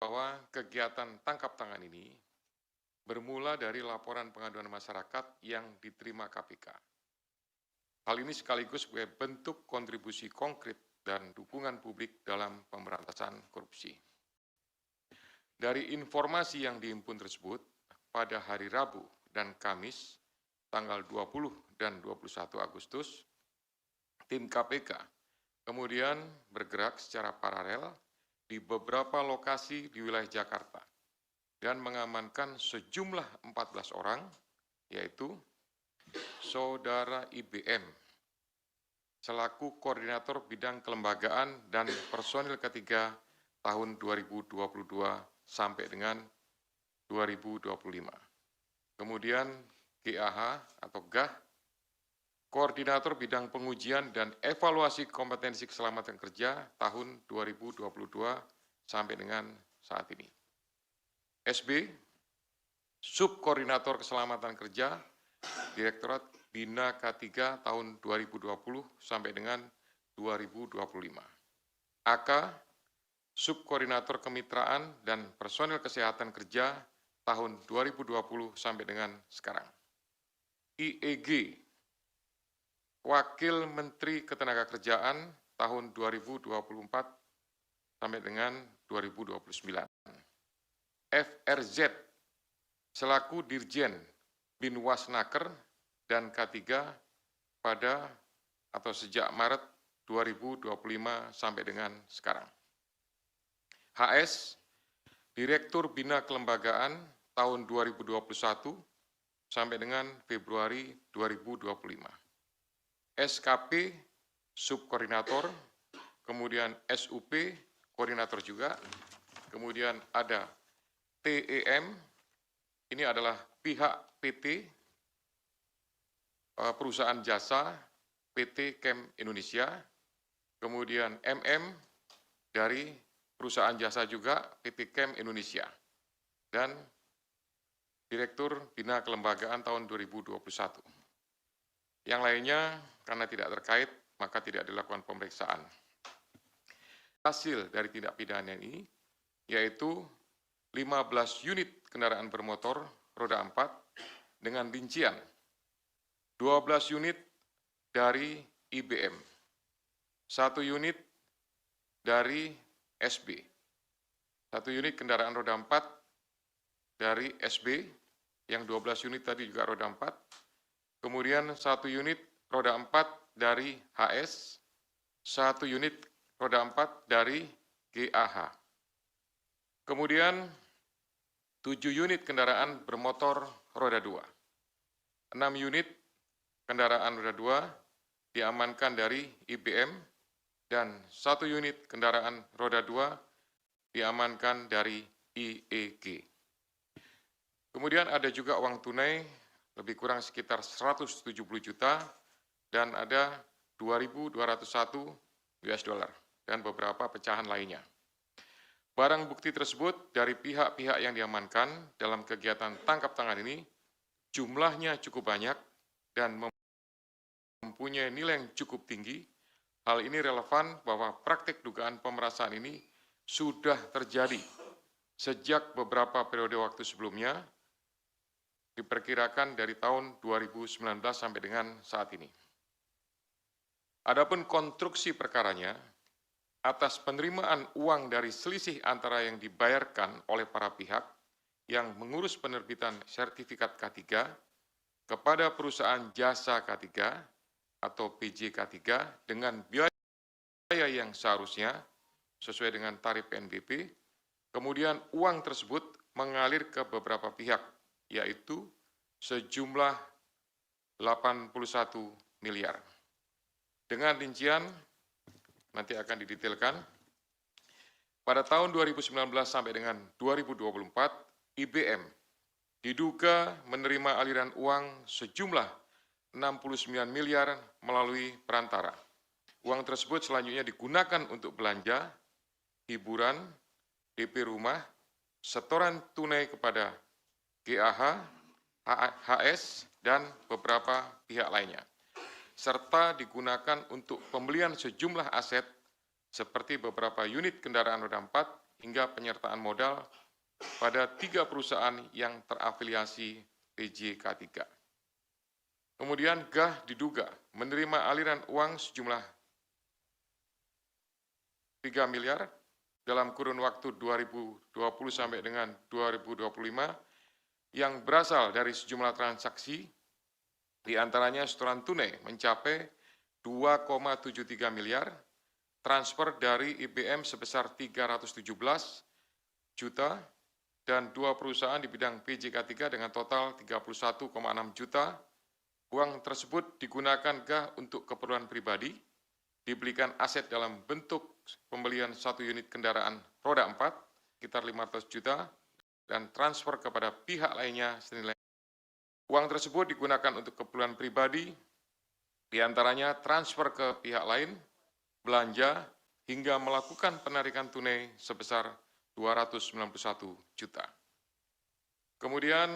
Bahwa kegiatan tangkap tangan ini bermula dari laporan pengaduan masyarakat yang diterima KPK. Hal ini sekaligus sebagai bentuk kontribusi konkret dan dukungan publik dalam pemberantasan korupsi. Dari informasi yang dihimpun tersebut, pada hari Rabu dan Kamis, tanggal 20 dan 21 Agustus, tim KPK kemudian bergerak secara paralel di beberapa lokasi di wilayah Jakarta dan mengamankan sejumlah 14 orang, yaitu Saudara IBM, selaku Koordinator Bidang Kelembagaan dan Personil ketiga tahun 2022 sampai dengan 2025. Kemudian GAH atau GAH, Koordinator Bidang Pengujian dan Evaluasi Kompetensi Keselamatan Kerja tahun 2022 sampai dengan saat ini. SB, Subkoordinator Keselamatan Kerja, Direktorat Bina K3 tahun 2020 sampai dengan 2025. AK, Subkoordinator Kemitraan dan Personil Kesehatan Kerja tahun 2020 sampai dengan sekarang. IEG, Wakil Menteri Ketenagakerjaan tahun 2024 sampai dengan 2029. FRZ, selaku Dirjen Binwasnaker dan K3 pada atau sejak Maret 2025 sampai dengan sekarang. HS, Direktur Bina Kelembagaan tahun 2021 sampai dengan Februari 2025. SKP, Subkoordinator, kemudian SUP, Koordinator juga, kemudian ada TEM, ini adalah pihak PT, perusahaan jasa, PT Chem Indonesia, kemudian MM dari perusahaan jasa juga, PT Chem Indonesia, dan Direktur Bina Kelembagaan tahun 2021. Yang lainnya, karena tidak terkait, maka tidak dilakukan pemeriksaan. Hasil dari tindak pidana ini, yaitu 15 unit kendaraan bermotor roda 4 dengan rincian 12 unit dari IBM, 1 unit dari SB, 1 unit kendaraan roda 4 dari SB, yang 12 unit tadi juga roda 4, kemudian 1 unit roda 4 dari HS, 1 unit roda 4 dari GAH. Kemudian 7 unit kendaraan bermotor roda 2. 6 unit kendaraan roda 2 diamankan dari IBM dan 1 unit kendaraan roda 2 diamankan dari IEG. Kemudian ada juga uang tunai lebih kurang sekitar 170 juta dan ada 2.201 US dollar dan beberapa pecahan lainnya. Barang bukti tersebut dari pihak-pihak yang diamankan dalam kegiatan tangkap tangan ini jumlahnya cukup banyak dan mempunyai nilai yang cukup tinggi. Hal ini relevan bahwa praktik dugaan pemerasan ini sudah terjadi sejak beberapa periode waktu sebelumnya, diperkirakan dari tahun 2019 sampai dengan saat ini. Adapun konstruksi perkaranya, atas penerimaan uang dari selisih antara yang dibayarkan oleh para pihak yang mengurus penerbitan sertifikat K3 kepada perusahaan jasa K3 atau PJK3 dengan biaya biaya yang seharusnya sesuai dengan tarif PNBP, kemudian uang tersebut mengalir ke beberapa pihak, yaitu sejumlah 81 miliar. Dengan rincian, nanti akan didetailkan, pada tahun 2019 sampai dengan 2024, IBM diduga menerima aliran uang sejumlah 69 miliar melalui perantara. Uang tersebut selanjutnya digunakan untuk belanja, hiburan, DP rumah, setoran tunai kepada GAH, HS, dan beberapa pihak lainnya, serta digunakan untuk pembelian sejumlah aset seperti beberapa unit kendaraan roda 4 hingga penyertaan modal pada 3 perusahaan yang terafiliasi PJK3. Kemudian GAH diduga menerima aliran uang sejumlah 3 miliar dalam kurun waktu 2020 sampai dengan 2025 yang berasal dari sejumlah transaksi, di antaranya setoran tunai mencapai 2,73 miliar, transfer dari IBM sebesar 317 juta, dan 2 perusahaan di bidang PJK3 dengan total 31,6 juta. Uang tersebut digunakan GAH untuk keperluan pribadi, dibelikan aset dalam bentuk pembelian 1 unit kendaraan roda 4, sekitar 500 juta, dan transfer kepada pihak lainnya senilai. Uang tersebut digunakan untuk keperluan pribadi, diantaranya transfer ke pihak lain, belanja, hingga melakukan penarikan tunai sebesar 291 juta. Kemudian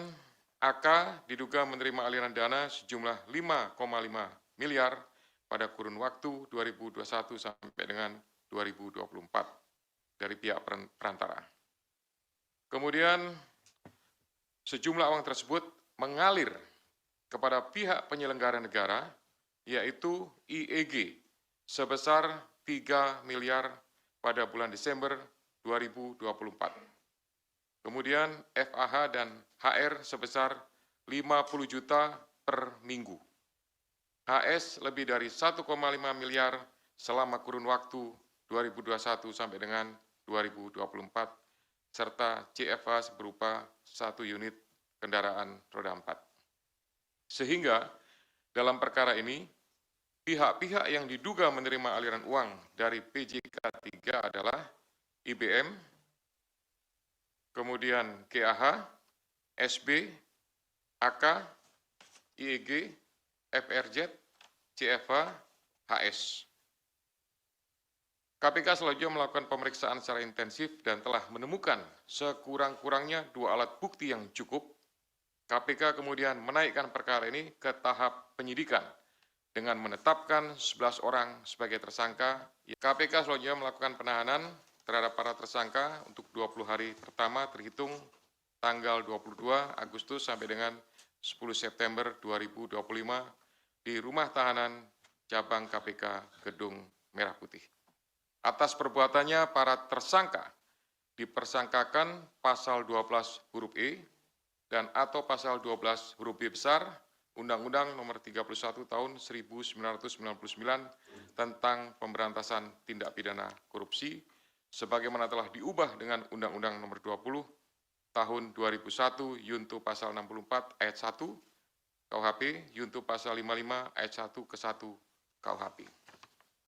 AK diduga menerima aliran dana sejumlah 5,5 miliar pada kurun waktu 2021 sampai dengan 2024 dari pihak perantara. Kemudian sejumlah uang tersebut mengalir kepada pihak penyelenggara negara, yaitu IEG, sebesar 3 miliar pada bulan Desember 2024. Kemudian FAH dan HR sebesar 50 juta per minggu. HS lebih dari 1,5 miliar selama kurun waktu 2021 sampai dengan 2024, serta CFA berupa 1 unit kendaraan roda 4. Sehingga dalam perkara ini, pihak-pihak yang diduga menerima aliran uang dari PJK3 adalah IBM, kemudian GAH, SB, AK, IEG, FRZ, CFA, HS. KPK selanjutnya melakukan pemeriksaan secara intensif dan telah menemukan sekurang-kurangnya 2 alat bukti yang cukup. KPK kemudian menaikkan perkara ini ke tahap penyidikan dengan menetapkan 11 orang sebagai tersangka. KPK selanjutnya melakukan penahanan terhadap para tersangka untuk 20 hari pertama terhitung tanggal 22 Agustus sampai dengan 10 September 2025 di Rumah Tahanan Cabang KPK Gedung Merah Putih. Atas perbuatannya, para tersangka dipersangkakan pasal 12 huruf E dan atau pasal 12 huruf B besar Undang-Undang Nomor 31 Tahun 1999 tentang Pemberantasan Tindak Pidana Korupsi, sebagaimana telah diubah dengan Undang-Undang Nomor 20 Tahun 2001 Yunto Pasal 64 Ayat 1 KUHP, Yunto Pasal 55 Ayat 1 ke 1 KUHP.